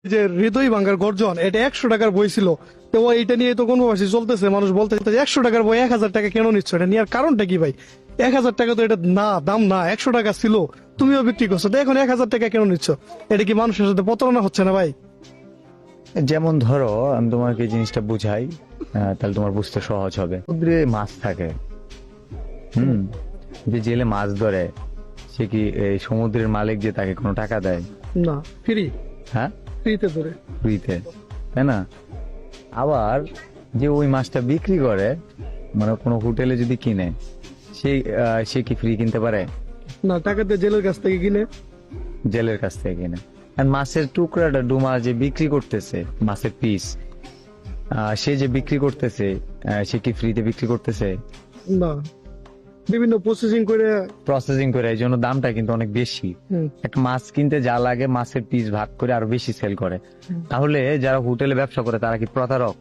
যে হৃদয় ভাঙ্গার গর্জন, এটা 100 টাকার বই ছিল। তো এটা নিয়ে তো কনভার্সি চলতেছে, মানুষ বলতেছে 100 টাকার বই 1000 টাকা কেন নিচ্ছ, এটা নেওয়ার কারণটা কি ভাই? 1000 টাকা তো এটা না, দাম না, 100 টাকা ছিল, তুমিও বিক্রি করছো, তো এখন 1000 টাকা কেন নিচ্ছ? এটা কি মানুষের সাথে প্রতারণা হচ্ছে না ভাই? যেমন ধরো আমি তোমাকে এই জিনিসটা বুঝাই, তাহলে তোমার বুঝতে সহজ হবে। সমুদ্রে মাছ থাকে, যে জেলে মাছ ধরে, সে কি এই সমুদ্রের মালিক যে তাকে কোনো টাকা দেয়? না, ফ্রি, হ্যাঁ, ফ্রিতে ধরে। ফ্রিতে, তাই না? আবার যে ওই মাছটা বিক্রি করে, মানে কোনো হোটেলে যদি কিনে, সে কি ফ্রি কিনতে পারে? না, টাকা দিয়ে জেলের কাছ থেকে কিনে। জেলের কাছ থেকে কিনে। আর মাছের টুকরাটা ডুমা যে বিক্রি করতেছে, মাছের পিস, সে যে বিক্রি করতেছে, সে কি ফ্রিতে বিক্রি করতেছে? না, বিভিন্ন প্রসেসিং করে। প্রসেসিং করে, এই জন্য দামটা কিন্তু অনেক বেশি। একটা মাছ কিনতে যা লাগে মাছের পিস ভাগ করে আরো বেশি সেল করে। তাহলে যারা হোটেলে ব্যবসা করে তারা কি প্রতারক?